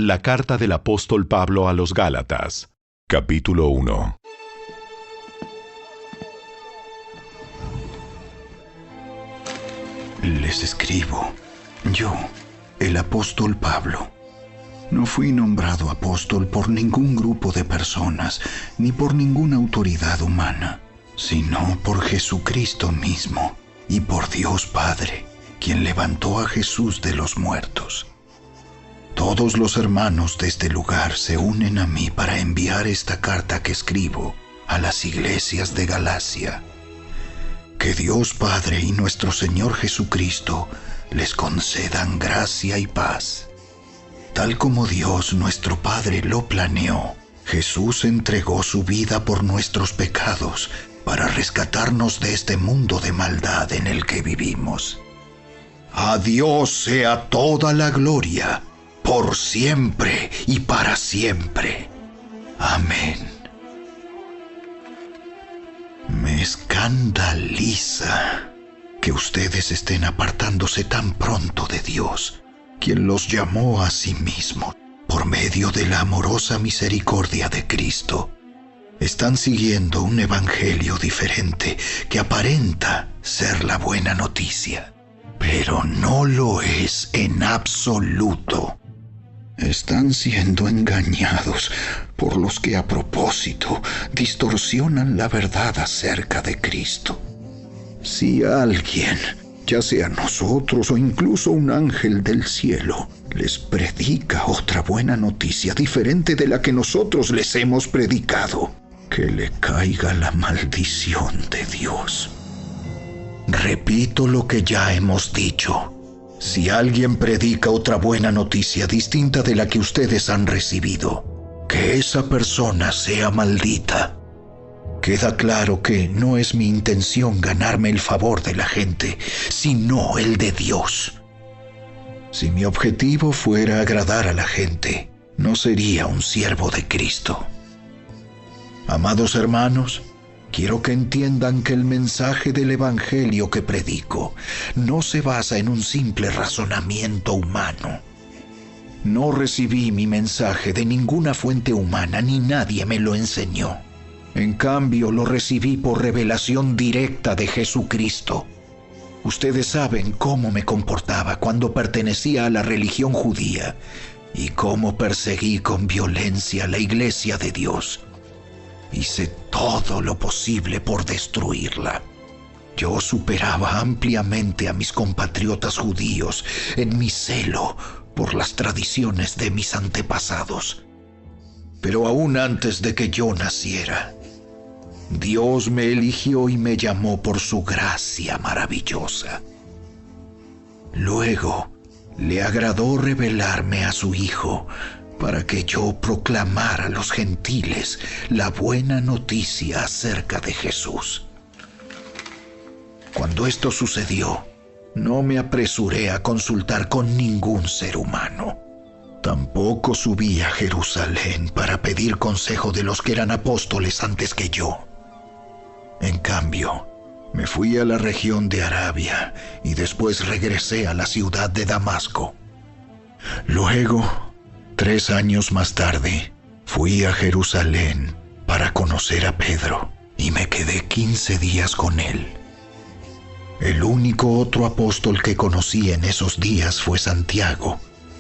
La carta del apóstol Pablo a los Gálatas, capítulo 1. Les escribo, yo, el apóstol Pablo. No fui nombrado apóstol por ningún grupo de personas, ni por ninguna autoridad humana, sino por Jesucristo mismo y por Dios Padre, quien levantó a Jesús de los muertos. Todos los hermanos de este lugar se unen a mí para enviar esta carta que escribo a las iglesias de Galacia. Que Dios Padre y nuestro Señor Jesucristo les concedan gracia y paz. Tal como Dios nuestro Padre lo planeó, Jesús entregó su vida por nuestros pecados para rescatarnos de este mundo de maldad en el que vivimos. A Dios sea toda la gloria, por siempre y para siempre. Amén. Me escandaliza que ustedes estén apartándose tan pronto de Dios, quien los llamó a sí mismo por medio de la amorosa misericordia de Cristo. Están siguiendo un evangelio diferente que aparenta ser la buena noticia, pero no lo es en absoluto. Están siendo engañados por los que a propósito distorsionan la verdad acerca de Cristo. Si alguien, ya sea nosotros o incluso un ángel del cielo, les predica otra buena noticia diferente de la que nosotros les hemos predicado, que le caiga la maldición de Dios. Repito lo que ya hemos dicho. Si alguien predica otra buena noticia distinta de la que ustedes han recibido, que esa persona sea maldita. Queda claro que no es mi intención ganarme el favor de la gente, sino el de Dios. Si mi objetivo fuera agradar a la gente, no sería un siervo de Cristo. Amados hermanos, quiero que entiendan que el mensaje del evangelio que predico no se basa en un simple razonamiento humano. No recibí mi mensaje de ninguna fuente humana ni nadie me lo enseñó. En cambio, lo recibí por revelación directa de Jesucristo. Ustedes saben cómo me comportaba cuando pertenecía a la religión judía y cómo perseguí con violencia la iglesia de Dios. Hice todo lo posible por destruirla. Yo superaba ampliamente a mis compatriotas judíos en mi celo por las tradiciones de mis antepasados. Pero aún antes de que yo naciera, Dios me eligió y me llamó por su gracia maravillosa. Luego, le agradó revelarme a su Hijo para que yo proclamara a los gentiles la buena noticia acerca de Jesús. Cuando esto sucedió, no me apresuré a consultar con ningún ser humano. Tampoco subí a Jerusalén para pedir consejo de los que eran apóstoles antes que yo. En cambio, me fui a la región de Arabia y después regresé a la ciudad de Damasco. Luego, 3 años más tarde, fui a Jerusalén para conocer a Pedro y me quedé 15 días con él. El único otro apóstol que conocí en esos días fue Santiago,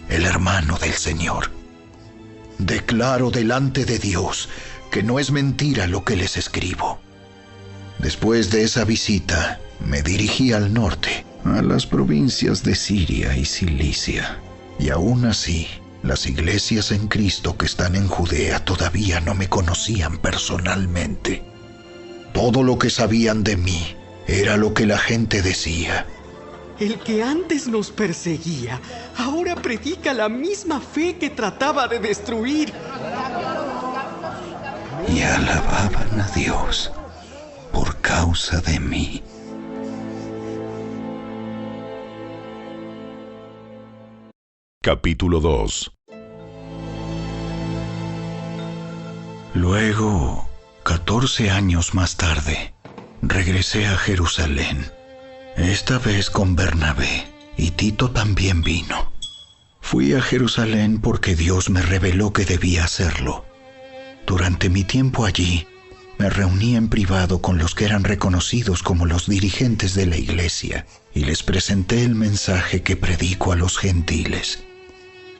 el hermano del Señor. Declaro delante de Dios que no es mentira lo que les escribo. Después de esa visita, me dirigí al norte, a las provincias de Siria y Cilicia, y aún así, las iglesias en Cristo que están en Judea todavía no me conocían personalmente. Todo lo que sabían de mí era lo que la gente decía. El que antes nos perseguía, ahora predica la misma fe que trataba de destruir. Y alababan a Dios por causa de mí. Capítulo 2. Luego, 14 años más tarde, regresé a Jerusalén, esta vez con Bernabé, y Tito también vino. Fui a Jerusalén porque Dios me reveló que debía hacerlo. Durante mi tiempo allí, me reuní en privado con los que eran reconocidos como los dirigentes de la iglesia y les presenté el mensaje que predico a los gentiles.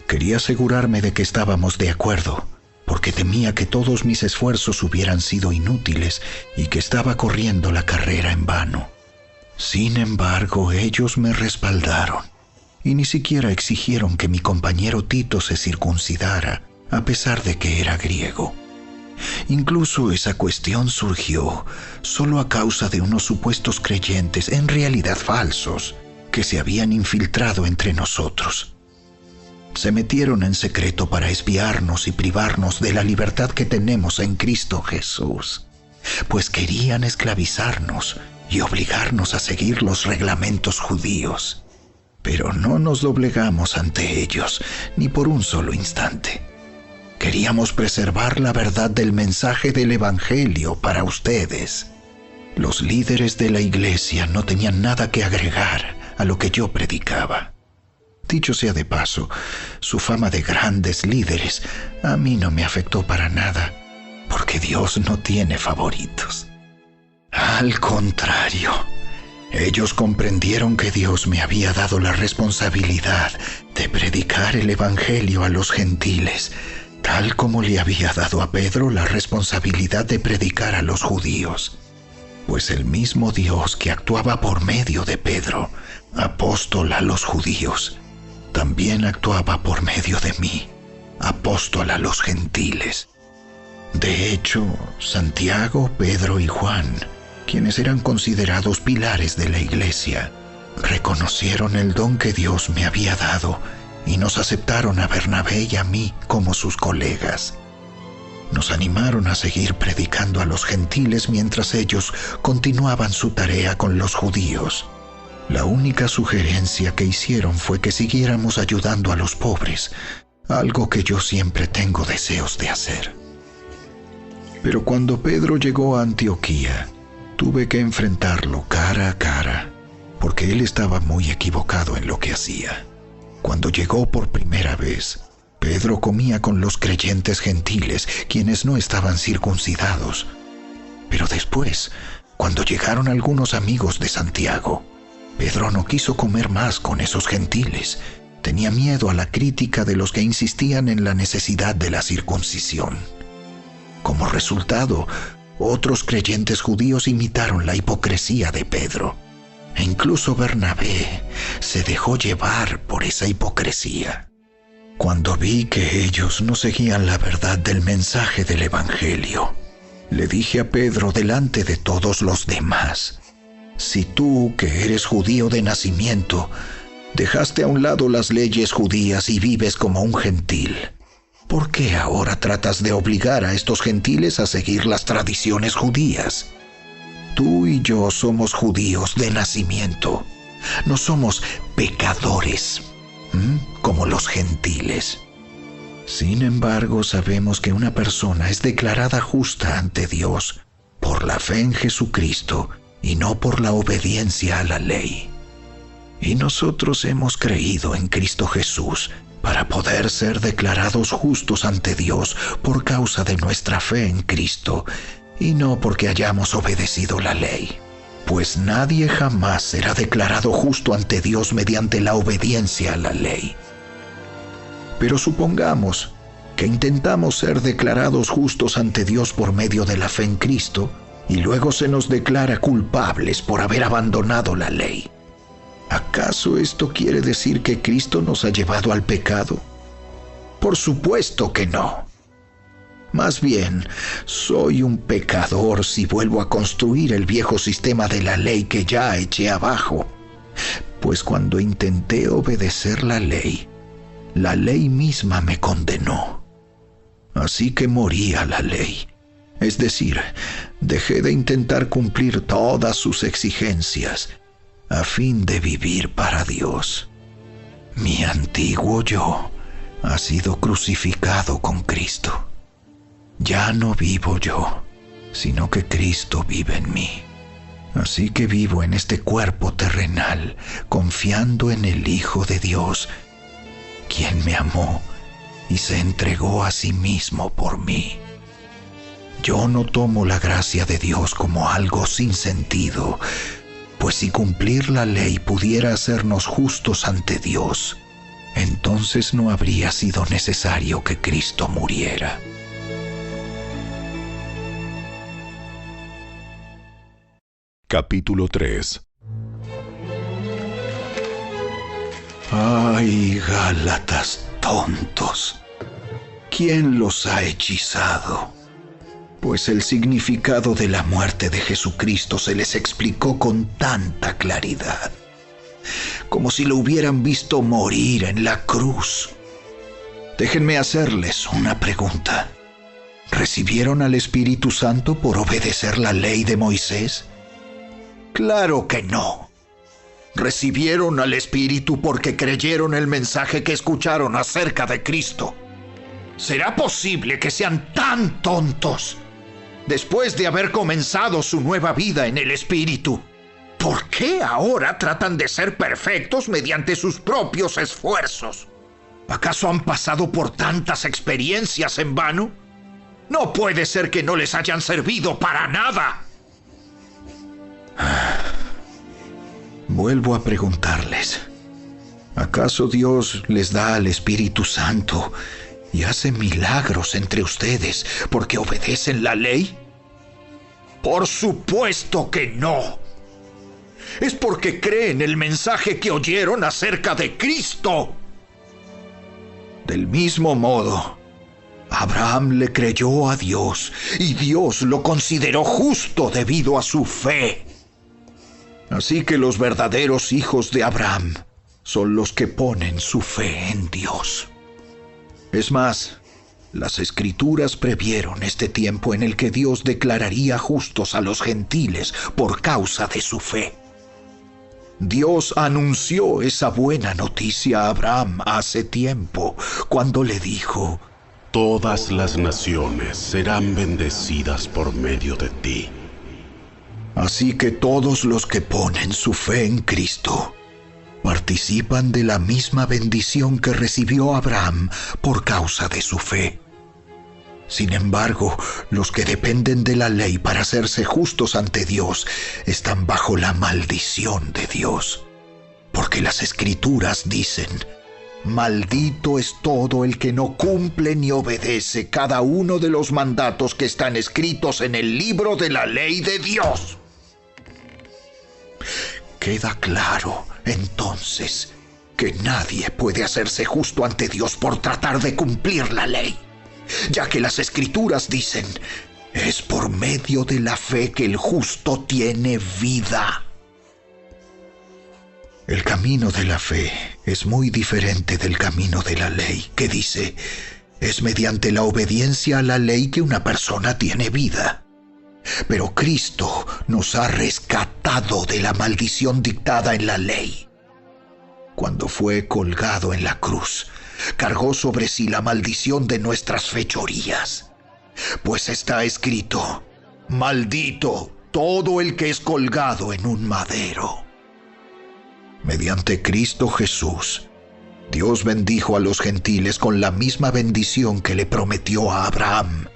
Quería asegurarme de que estábamos de acuerdo, porque temía que todos mis esfuerzos hubieran sido inútiles y que estaba corriendo la carrera en vano. Sin embargo, ellos me respaldaron y ni siquiera exigieron que mi compañero Tito se circuncidara, a pesar de que era griego. Incluso esa cuestión surgió solo a causa de unos supuestos creyentes, en realidad falsos, que se habían infiltrado entre nosotros. Se metieron en secreto para espiarnos y privarnos de la libertad que tenemos en Cristo Jesús, pues querían esclavizarnos y obligarnos a seguir los reglamentos judíos. Pero no nos doblegamos ante ellos, ni por un solo instante. Queríamos preservar la verdad del mensaje del Evangelio para ustedes. Los líderes de la iglesia no tenían nada que agregar a lo que yo predicaba. Dicho sea de paso, su fama de grandes líderes a mí no me afectó para nada, porque Dios no tiene favoritos. Al contrario, ellos comprendieron que Dios me había dado la responsabilidad de predicar el Evangelio a los gentiles, tal como le había dado a Pedro la responsabilidad de predicar a los judíos. Pues el mismo Dios que actuaba por medio de Pedro, apóstol a los judíos, también actuaba por medio de mí, apóstol a los gentiles. De hecho, Santiago, Pedro y Juan, quienes eran considerados pilares de la iglesia, reconocieron el don que Dios me había dado y nos aceptaron a Bernabé y a mí como sus colegas. Nos animaron a seguir predicando a los gentiles mientras ellos continuaban su tarea con los judíos. La única sugerencia que hicieron fue que siguiéramos ayudando a los pobres, algo que yo siempre tengo deseos de hacer. Pero cuando Pedro llegó a Antioquía, tuve que enfrentarlo cara a cara, porque él estaba muy equivocado en lo que hacía. Cuando llegó por primera vez, Pedro comía con los creyentes gentiles, quienes no estaban circuncidados. Pero después, cuando llegaron algunos amigos de Santiago, Pedro no quiso comer más con esos gentiles. Tenía miedo a la crítica de los que insistían en la necesidad de la circuncisión. Como resultado, otros creyentes judíos imitaron la hipocresía de Pedro. E incluso Bernabé se dejó llevar por esa hipocresía. Cuando vi que ellos no seguían la verdad del mensaje del Evangelio, le dije a Pedro delante de todos los demás: si tú, que eres judío de nacimiento, dejaste a un lado las leyes judías y vives como un gentil, ¿por qué ahora tratas de obligar a estos gentiles a seguir las tradiciones judías? Tú y yo somos judíos de nacimiento. No somos pecadores, como los gentiles. Sin embargo, sabemos que una persona es declarada justa ante Dios por la fe en Jesucristo y no por la obediencia a la ley. Y nosotros hemos creído en Cristo Jesús para poder ser declarados justos ante Dios por causa de nuestra fe en Cristo, y no porque hayamos obedecido la ley. Pues nadie jamás será declarado justo ante Dios mediante la obediencia a la ley. Pero supongamos que intentamos ser declarados justos ante Dios por medio de la fe en Cristo, y luego se nos declara culpables por haber abandonado la ley. ¿Acaso esto quiere decir que Cristo nos ha llevado al pecado? Por supuesto que no. Más bien, soy un pecador si vuelvo a construir el viejo sistema de la ley que ya eché abajo. Pues cuando intenté obedecer la ley misma me condenó. Así que morí a la ley. Es decir, dejé de intentar cumplir todas sus exigencias a fin de vivir para Dios. Mi antiguo yo ha sido crucificado con Cristo. Ya no vivo yo, sino que Cristo vive en mí. Así que vivo en este cuerpo terrenal, confiando en el Hijo de Dios, quien me amó y se entregó a sí mismo por mí. Yo no tomo la gracia de Dios como algo sin sentido, pues si cumplir la ley pudiera hacernos justos ante Dios, entonces no habría sido necesario que Cristo muriera. Capítulo 3. ¡Ay, Gálatas tontos! ¿Quién los ha hechizado? Pues el significado de la muerte de Jesucristo se les explicó con tanta claridad, como si lo hubieran visto morir en la cruz. Déjenme hacerles una pregunta. ¿Recibieron al Espíritu Santo por obedecer la ley de Moisés? ¡Claro que no! Recibieron al Espíritu porque creyeron el mensaje que escucharon acerca de Cristo. ¿Será posible que sean tan tontos después de haber comenzado su nueva vida en el Espíritu? ¿Por qué ahora tratan de ser perfectos mediante sus propios esfuerzos? ¿Acaso han pasado por tantas experiencias en vano? No puede ser que no les hayan servido para nada. Vuelvo a preguntarles, ¿acaso Dios les da al Espíritu Santo y hace milagros entre ustedes porque obedecen la ley? Por supuesto que no. Es porque creen el mensaje que oyeron acerca de Cristo. Del mismo modo, Abraham le creyó a Dios y Dios lo consideró justo debido a su fe. Así que los verdaderos hijos de Abraham son los que ponen su fe en Dios. Es más, las Escrituras previeron este tiempo en el que Dios declararía justos a los gentiles por causa de su fe. Dios anunció esa buena noticia a Abraham hace tiempo, cuando le dijo: Todas las naciones serán bendecidas por medio de ti. Así que todos los que ponen su fe en Cristo participan de la misma bendición que recibió Abraham por causa de su fe. Sin embargo, los que dependen de la ley para hacerse justos ante Dios están bajo la maldición de Dios. Porque las Escrituras dicen: maldito es todo el que no cumple ni obedece cada uno de los mandatos que están escritos en el libro de la ley de Dios. Queda claro, entonces, que nadie puede hacerse justo ante Dios por tratar de cumplir la ley, ya que las Escrituras dicen: es por medio de la fe que el justo tiene vida. El camino de la fe es muy diferente del camino de la ley, que dice: es mediante la obediencia a la ley que una persona tiene vida. Pero Cristo nos ha rescatado de la maldición dictada en la ley. Cuando fue colgado en la cruz, cargó sobre sí la maldición de nuestras fechorías. Pues está escrito: maldito todo el que es colgado en un madero. Mediante Cristo Jesús, Dios bendijo a los gentiles con la misma bendición que le prometió a Abraham,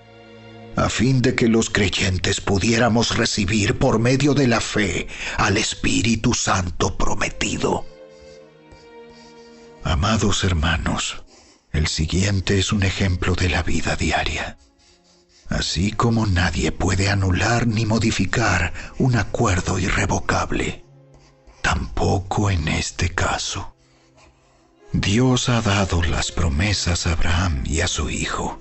a fin de que los creyentes pudiéramos recibir por medio de la fe al Espíritu Santo prometido. Amados hermanos, el siguiente es un ejemplo de la vida diaria. Así como nadie puede anular ni modificar un acuerdo irrevocable, tampoco en este caso. Dios ha dado las promesas a Abraham y a su hijo.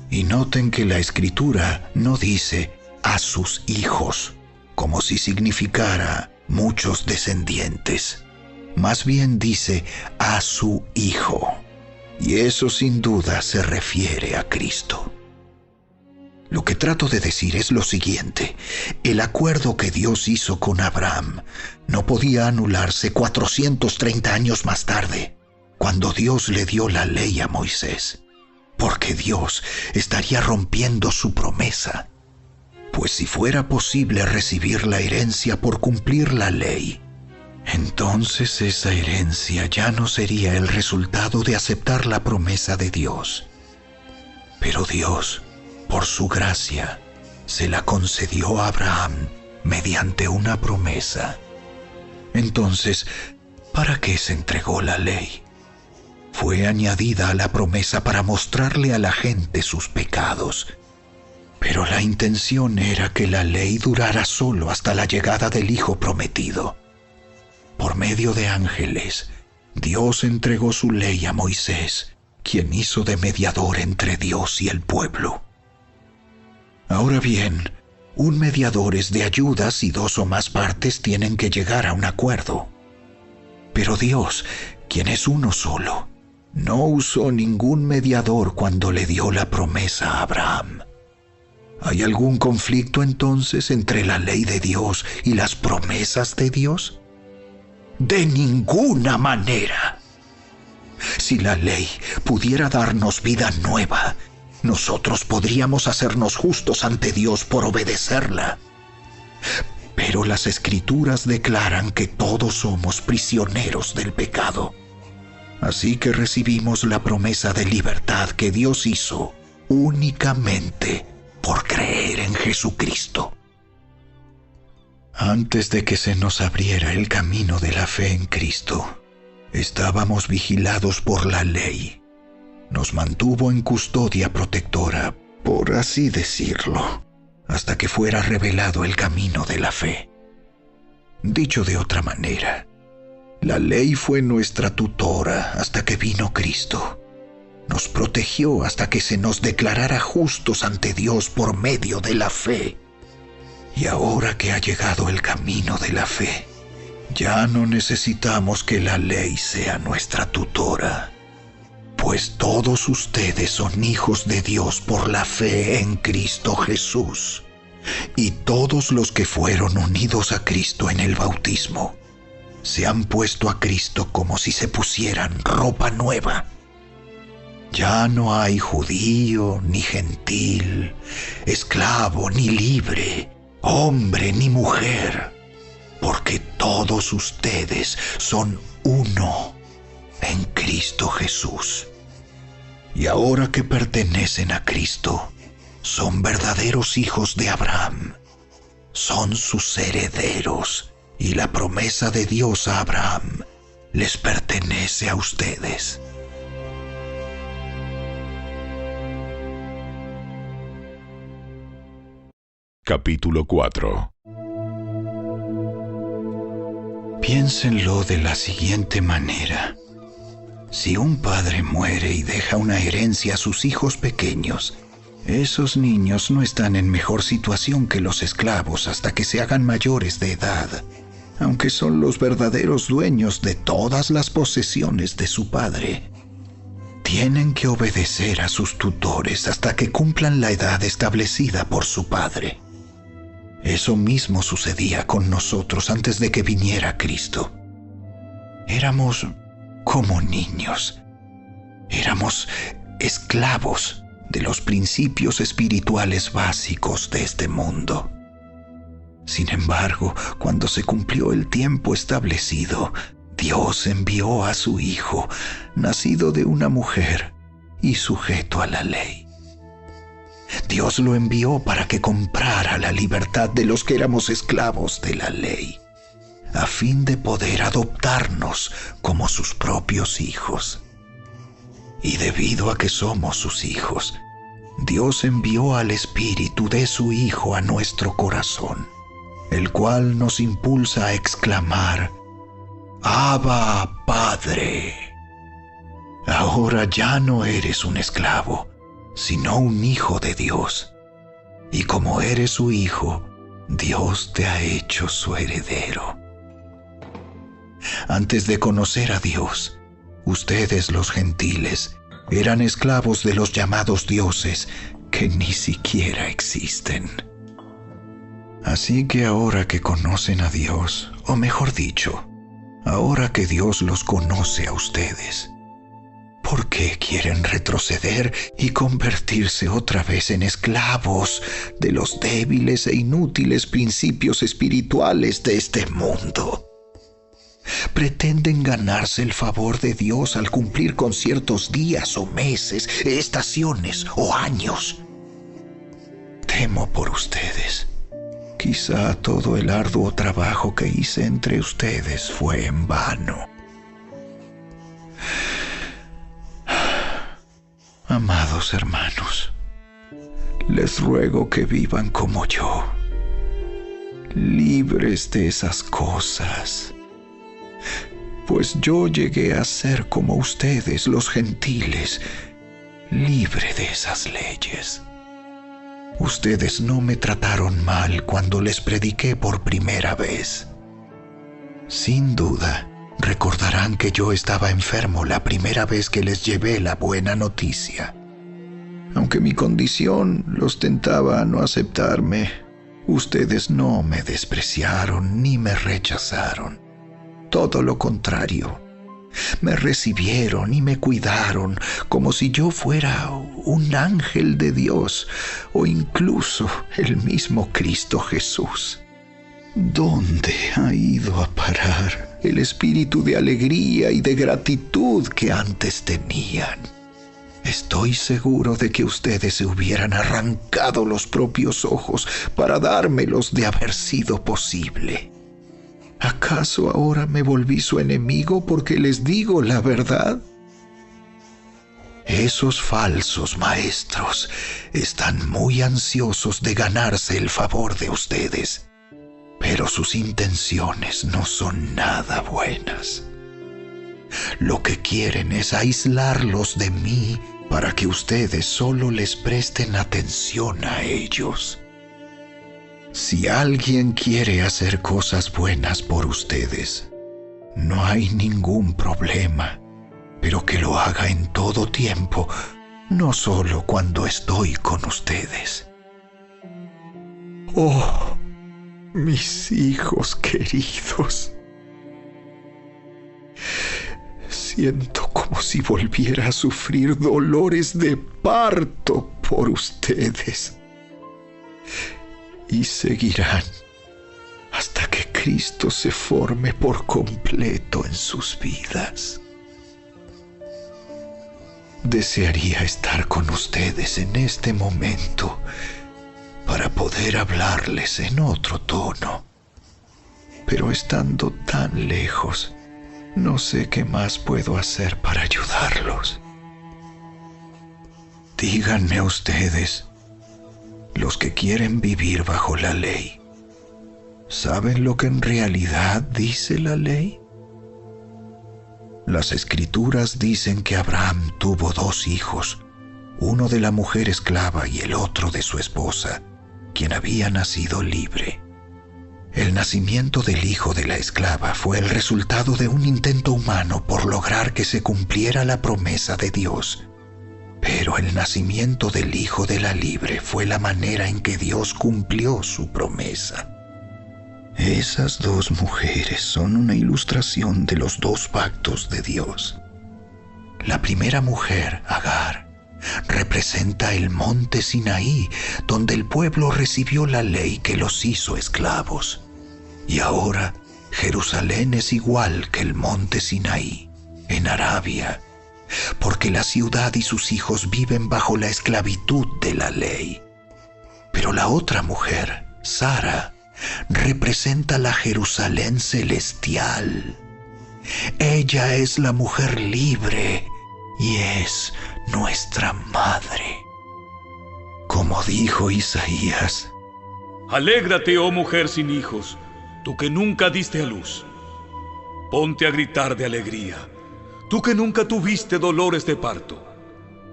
Y noten que la Escritura no dice a sus hijos, como si significara muchos descendientes. Más bien dice a su Hijo. Y eso sin duda se refiere a Cristo. Lo que trato de decir es lo siguiente: el acuerdo que Dios hizo con Abraham no podía anularse 430 años más tarde, cuando Dios le dio la ley a Moisés, porque Dios estaría rompiendo su promesa. Pues si fuera posible recibir la herencia por cumplir la ley, entonces esa herencia ya no sería el resultado de aceptar la promesa de Dios. Pero Dios, por su gracia, se la concedió a Abraham mediante una promesa. Entonces, ¿para qué se entregó la ley? Fue añadida a la promesa para mostrarle a la gente sus pecados. Pero la intención era que la ley durara solo hasta la llegada del Hijo prometido. Por medio de ángeles, Dios entregó su ley a Moisés, quien hizo de mediador entre Dios y el pueblo. Ahora bien, un mediador es de ayuda si dos o más partes tienen que llegar a un acuerdo. Pero Dios, quien es uno solo, no usó ningún mediador cuando le dio la promesa a Abraham. ¿Hay algún conflicto entonces entre la ley de Dios y las promesas de Dios? De ninguna manera. Si la ley pudiera darnos vida nueva, nosotros podríamos hacernos justos ante Dios por obedecerla. Pero las Escrituras declaran que todos somos prisioneros del pecado. Así que recibimos la promesa de libertad que Dios hizo únicamente por creer en Jesucristo. Antes de que se nos abriera el camino de la fe en Cristo, estábamos vigilados por la ley. Nos mantuvo en custodia protectora, por así decirlo, hasta que fuera revelado el camino de la fe. Dicho de otra manera, la ley fue nuestra tutora hasta que vino Cristo. Nos protegió hasta que se nos declarara justos ante Dios por medio de la fe. Y ahora que ha llegado el camino de la fe, ya no necesitamos que la ley sea nuestra tutora, pues todos ustedes son hijos de Dios por la fe en Cristo Jesús. Y todos los que fueron unidos a Cristo en el bautismo se han puesto a Cristo como si se pusieran ropa nueva. Ya no hay judío ni gentil, esclavo ni libre, hombre ni mujer, porque todos ustedes son uno en Cristo Jesús. Y ahora que pertenecen a Cristo, son verdaderos hijos de Abraham, son sus herederos, y la promesa de Dios a Abraham les pertenece a ustedes. Capítulo 4. Piénsenlo de la siguiente manera. Si un padre muere y deja una herencia a sus hijos pequeños, esos niños no están en mejor situación que los esclavos hasta que se hagan mayores de edad, aunque son los verdaderos dueños de todas las posesiones de su padre. Tienen que obedecer a sus tutores hasta que cumplan la edad establecida por su padre. Eso mismo sucedía con nosotros antes de que viniera Cristo. Éramos como niños. Éramos esclavos de los principios espirituales básicos de este mundo. Sin embargo, cuando se cumplió el tiempo establecido, Dios envió a su Hijo, nacido de una mujer y sujeto a la ley. Dios lo envió para que comprara la libertad de los que éramos esclavos de la ley, a fin de poder adoptarnos como sus propios hijos. Y debido a que somos sus hijos, Dios envió al Espíritu de su Hijo a nuestro corazón, el cual nos impulsa a exclamar: Abba, Padre. Ahora ya no eres un esclavo, sino un hijo de Dios. Y como eres su hijo, Dios te ha hecho su heredero. Antes de conocer a Dios, ustedes los gentiles eran esclavos de los llamados dioses que ni siquiera existen. Así que ahora que conocen a Dios, o mejor dicho, ahora que Dios los conoce a ustedes, ¿por qué quieren retroceder y convertirse otra vez en esclavos de los débiles e inútiles principios espirituales de este mundo? pretenden ganarse el favor de Dios al cumplir con ciertos días o meses, estaciones o años. Temo por ustedes. Quizá todo el arduo trabajo que hice entre ustedes fue en vano. Amados hermanos, les ruego que vivan como yo, libres de esas cosas, pues yo llegué a ser como ustedes, los gentiles, libre de esas leyes. Ustedes no me trataron mal cuando les prediqué por primera vez. Sin duda, recordarán que yo estaba enfermo la primera vez que les llevé la buena noticia. Aunque mi condición los tentaba a no aceptarme, ustedes no me despreciaron ni me rechazaron. Todo lo contrario, me recibieron y me cuidaron como si yo fuera un ángel de Dios o incluso el mismo Cristo Jesús. ¿Dónde ha ido a parar el espíritu de alegría y de gratitud que antes tenían? Estoy seguro de que ustedes se hubieran arrancado los propios ojos para dármelos de haber sido posible. ¿Acaso ahora me volví su enemigo porque les digo la verdad? Esos falsos maestros están muy ansiosos de ganarse el favor de ustedes, pero sus intenciones no son nada buenas. Lo que quieren es aislarlos de mí para que ustedes solo les presten atención a ellos. Si alguien quiere hacer cosas buenas por ustedes, no hay ningún problema, pero que lo haga en todo tiempo, no solo cuando estoy con ustedes. Oh, mis hijos queridos, siento como si volviera a sufrir dolores de parto por ustedes. Y seguirán hasta que Cristo se forme por completo en sus vidas. Desearía estar con ustedes en este momento para poder hablarles en otro tono, pero estando tan lejos, no sé qué más puedo hacer para ayudarlos. Díganme ustedes, los que quieren vivir bajo la ley, ¿saben lo que en realidad dice la ley? Las Escrituras dicen que Abraham tuvo 2 hijos, uno de la mujer esclava y el otro de su esposa, quien había nacido libre. El nacimiento del hijo de la esclava fue el resultado de un intento humano por lograr que se cumpliera la promesa de Dios. Pero el nacimiento del hijo de la libre fue la manera en que Dios cumplió su promesa. Esas 2 mujeres son una ilustración de los 2 pactos de Dios. La primera mujer, Agar, representa el monte Sinaí, donde el pueblo recibió la ley que los hizo esclavos. Y ahora Jerusalén es igual que el monte Sinaí, en Arabia, porque la ciudad y sus hijos viven bajo la esclavitud de la ley. Pero la otra mujer, Sara, representa la Jerusalén celestial. Ella es la mujer libre y es nuestra madre. Como dijo Isaías: Alégrate, oh mujer sin hijos, tú que nunca diste a luz. Ponte a gritar de alegría, tú que nunca tuviste dolores de parto,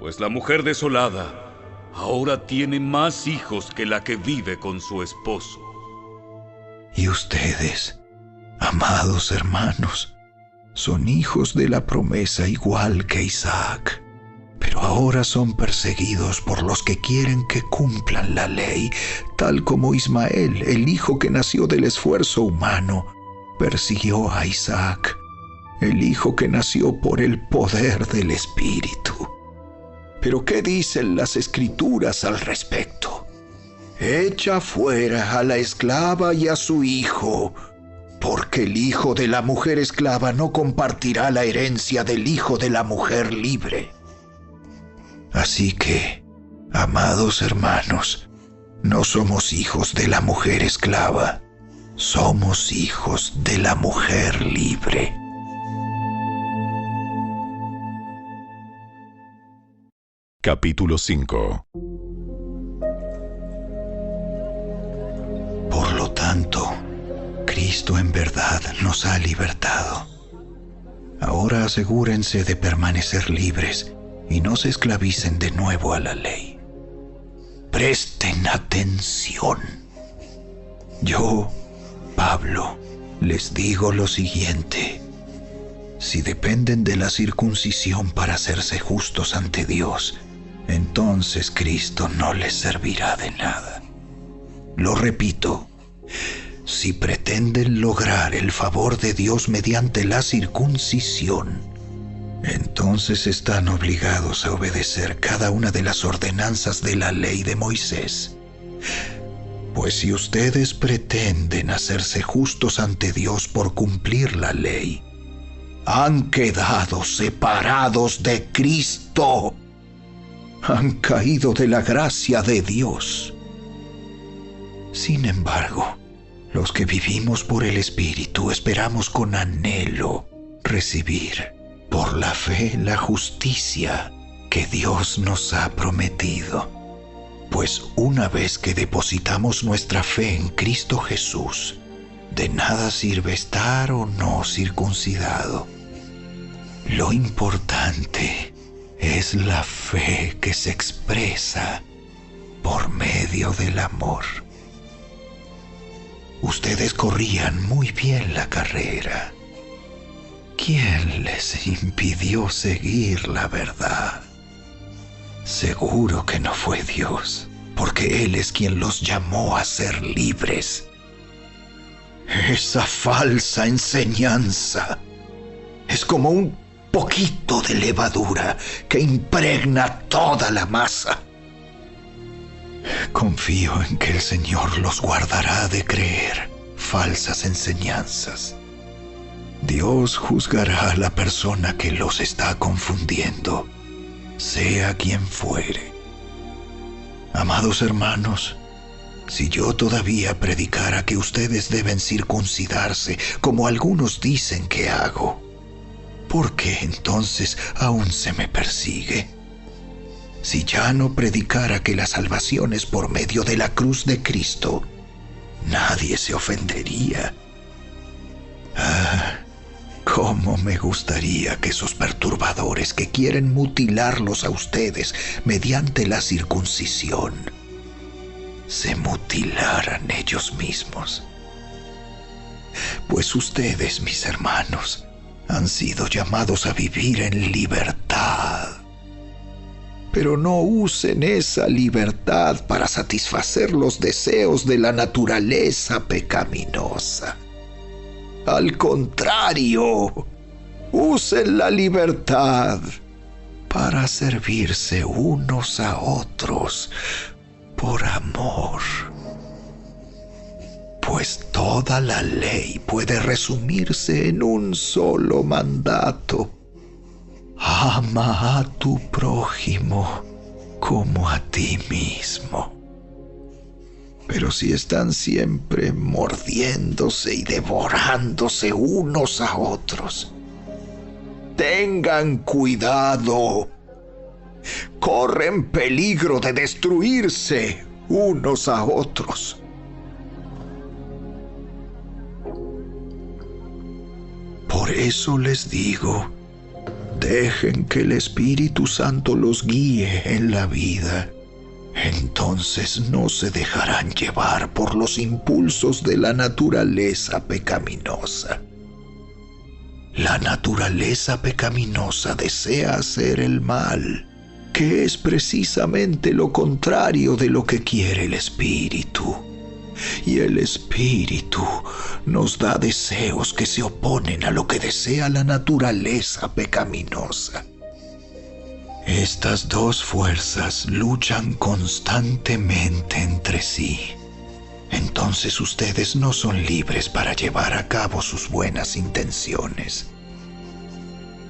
pues la mujer desolada ahora tiene más hijos que la que vive con su esposo. Y ustedes, amados hermanos, son hijos de la promesa igual que Isaac, pero ahora son perseguidos por los que quieren que cumplan la ley, tal como Ismael, el hijo que nació del esfuerzo humano, persiguió a Isaac, el hijo que nació por el poder del Espíritu. Pero ¿qué dicen las Escrituras al respecto? Echa fuera a la esclava y a su hijo, porque el hijo de la mujer esclava no compartirá la herencia del hijo de la mujer libre. Así que, amados hermanos, no somos hijos de la mujer esclava, somos hijos de la mujer libre. Capítulo 5. Por lo tanto, Cristo en verdad nos ha libertado. Ahora asegúrense de permanecer libres y no se esclavicen de nuevo a la ley. Presten atención. Yo, Pablo, les digo lo siguiente. Si dependen de la circuncisión para hacerse justos ante Dios, entonces Cristo no les servirá de nada. Lo repito, si pretenden lograr el favor de Dios mediante la circuncisión, entonces están obligados a obedecer cada una de las ordenanzas de la ley de Moisés. Pues si ustedes pretenden hacerse justos ante Dios por cumplir la ley, han quedado separados de Cristo. Han caído de la gracia de Dios. Sin embargo, los que vivimos por el Espíritu esperamos con anhelo recibir por la fe la justicia que Dios nos ha prometido. Pues una vez que depositamos nuestra fe en Cristo Jesús, de nada sirve estar o no circuncidado. Lo importante es la fe que se expresa por medio del amor. Ustedes corrían muy bien la carrera. ¿Quién les impidió seguir la verdad? Seguro que no fue Dios, porque Él es quien los llamó a ser libres. Esa falsa enseñanza es como un poquito de levadura que impregna toda la masa. Confío en que el Señor los guardará de creer falsas enseñanzas. Dios juzgará a la persona que los está confundiendo, sea quien fuere. Amados hermanos, si yo todavía predicara que ustedes deben circuncidarse, como algunos dicen que hago, ¿por qué entonces aún se me persigue? Si ya no predicara que la salvación es por medio de la cruz de Cristo, nadie se ofendería. Cómo me gustaría que esos perturbadores que quieren mutilarlos a ustedes mediante la circuncisión se mutilaran ellos mismos. Pues ustedes, mis hermanos, han sido llamados a vivir en libertad. Pero no usen esa libertad para satisfacer los deseos de la naturaleza pecaminosa. Al contrario, usen la libertad para servirse unos a otros por amor. Pues toda la ley puede resumirse en un solo mandato: ama a tu prójimo como a ti mismo. Pero si están siempre mordiéndose y devorándose unos a otros, tengan cuidado. Corren peligro de destruirse unos a otros. Por eso les digo, dejen que el Espíritu Santo los guíe en la vida. Entonces no se dejarán llevar por los impulsos de la naturaleza pecaminosa. La naturaleza pecaminosa desea hacer el mal, que es precisamente lo contrario de lo que quiere el Espíritu. Y el Espíritu nos da deseos que se oponen a lo que desea la naturaleza pecaminosa. Estas dos fuerzas luchan constantemente entre sí, entonces ustedes no son libres para llevar a cabo sus buenas intenciones.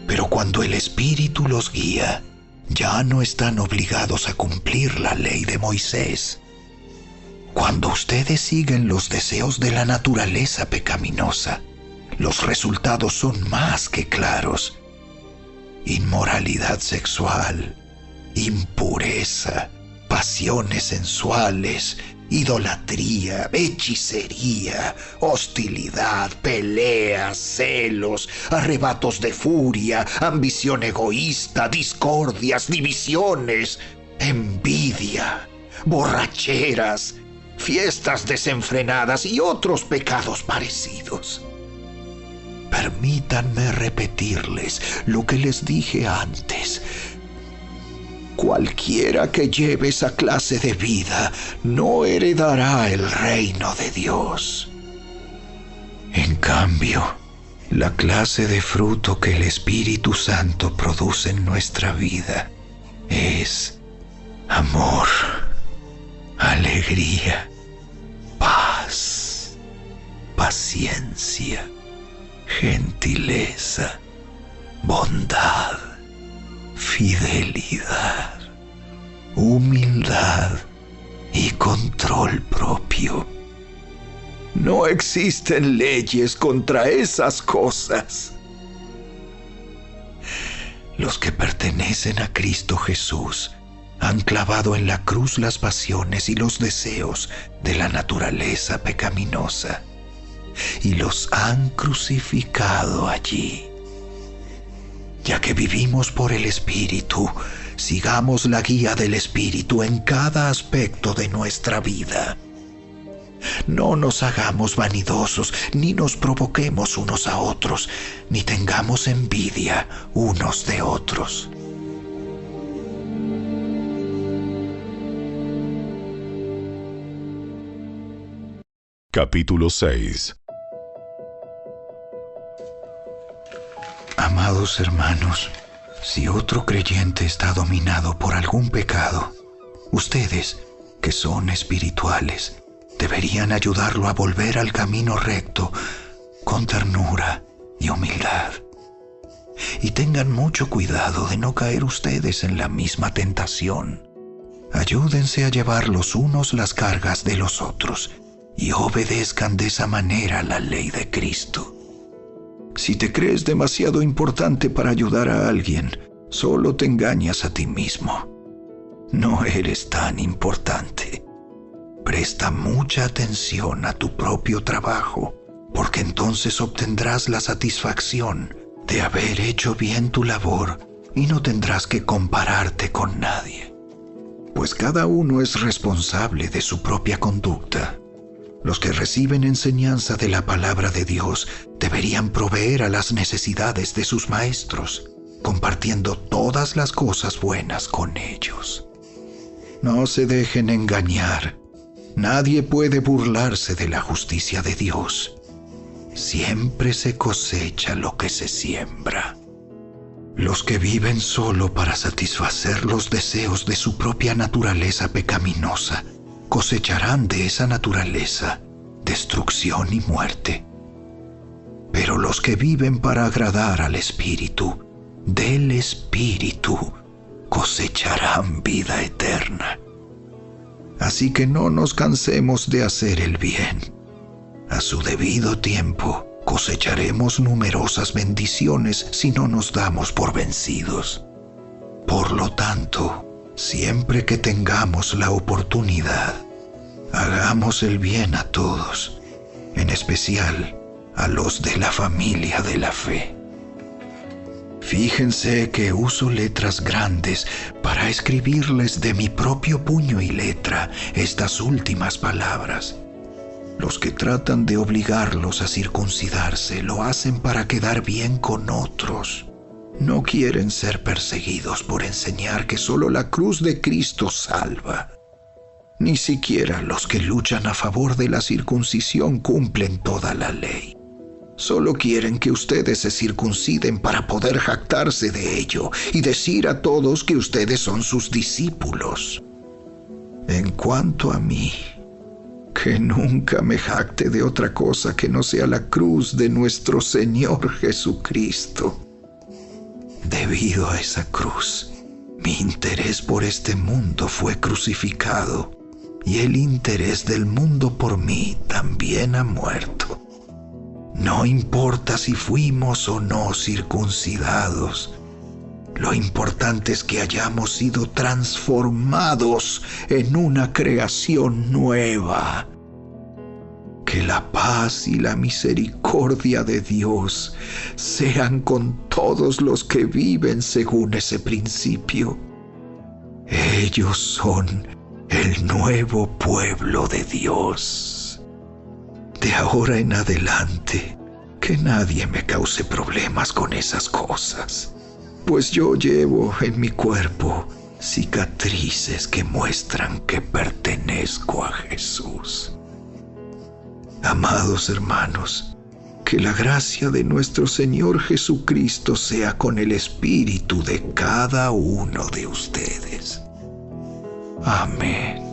Pero cuando el Espíritu los guía, ya no están obligados a cumplir la ley de Moisés. Cuando ustedes siguen los deseos de la naturaleza pecaminosa, los resultados son más que claros. Inmoralidad sexual, impureza, pasiones sensuales, idolatría, hechicería, hostilidad, peleas, celos, arrebatos de furia, ambición egoísta, discordias, divisiones, envidia, borracheras, fiestas desenfrenadas y otros pecados parecidos. Permítanme repetirles lo que les dije antes. Cualquiera que lleve esa clase de vida no heredará el reino de Dios. En cambio, la clase de fruto que el Espíritu Santo produce en nuestra vida es amor, alegría, paz, paciencia, gentileza, bondad, fidelidad, humildad y control propio. No existen leyes contra esas cosas. Los que pertenecen a Cristo Jesús han clavado en la cruz las pasiones y los deseos de la naturaleza pecaminosa y los han crucificado allí. Ya que vivimos por el Espíritu, sigamos la guía del Espíritu en cada aspecto de nuestra vida. No nos hagamos vanidosos, ni nos provoquemos unos a otros, ni tengamos envidia unos de otros. Capítulo 6. Amados hermanos, si otro creyente está dominado por algún pecado, ustedes, que son espirituales, deberían ayudarlo a volver al camino recto con ternura y humildad. Y tengan mucho cuidado de no caer ustedes en la misma tentación. Ayúdense a llevar los unos las cargas de los otros y obedezcan de esa manera la ley de Cristo. Si te crees demasiado importante para ayudar a alguien, solo te engañas a ti mismo. No eres tan importante. Presta mucha atención a tu propio trabajo, porque entonces obtendrás la satisfacción de haber hecho bien tu labor y no tendrás que compararte con nadie. Pues cada uno es responsable de su propia conducta. Los que reciben enseñanza de la palabra de Dios deberían proveer a las necesidades de sus maestros, compartiendo todas las cosas buenas con ellos. No se dejen engañar. Nadie puede burlarse de la justicia de Dios. Siempre se cosecha lo que se siembra. Los que viven solo para satisfacer los deseos de su propia naturaleza pecaminosa cosecharán de esa naturaleza destrucción y muerte. Pero los que viven para agradar al Espíritu, del Espíritu, cosecharán vida eterna. Así que no nos cansemos de hacer el bien. A su debido tiempo cosecharemos numerosas bendiciones si no nos damos por vencidos. Por lo tanto, siempre que tengamos la oportunidad, hagamos el bien a todos, en especial a los de la familia de la fe. Fíjense que uso letras grandes para escribirles de mi propio puño y letra estas últimas palabras. Los que tratan de obligarlos a circuncidarse lo hacen para quedar bien con otros. No quieren ser perseguidos por enseñar que solo la cruz de Cristo salva. Ni siquiera los que luchan a favor de la circuncisión cumplen toda la ley. Solo quieren que ustedes se circunciden para poder jactarse de ello y decir a todos que ustedes son sus discípulos. En cuanto a mí, que nunca me jacte de otra cosa que no sea la cruz de nuestro Señor Jesucristo. Debido a esa cruz, mi interés por este mundo fue crucificado, y el interés del mundo por mí también ha muerto. No importa si fuimos o no circuncidados, lo importante es que hayamos sido transformados en una creación nueva. Que la paz y la misericordia de Dios sean con todos los que viven según ese principio. Ellos son el nuevo pueblo de Dios. De ahora en adelante, que nadie me cause problemas con esas cosas, pues yo llevo en mi cuerpo cicatrices que muestran que pertenezco a Jesús. Amados hermanos, que la gracia de nuestro Señor Jesucristo sea con el espíritu de cada uno de ustedes. Amén.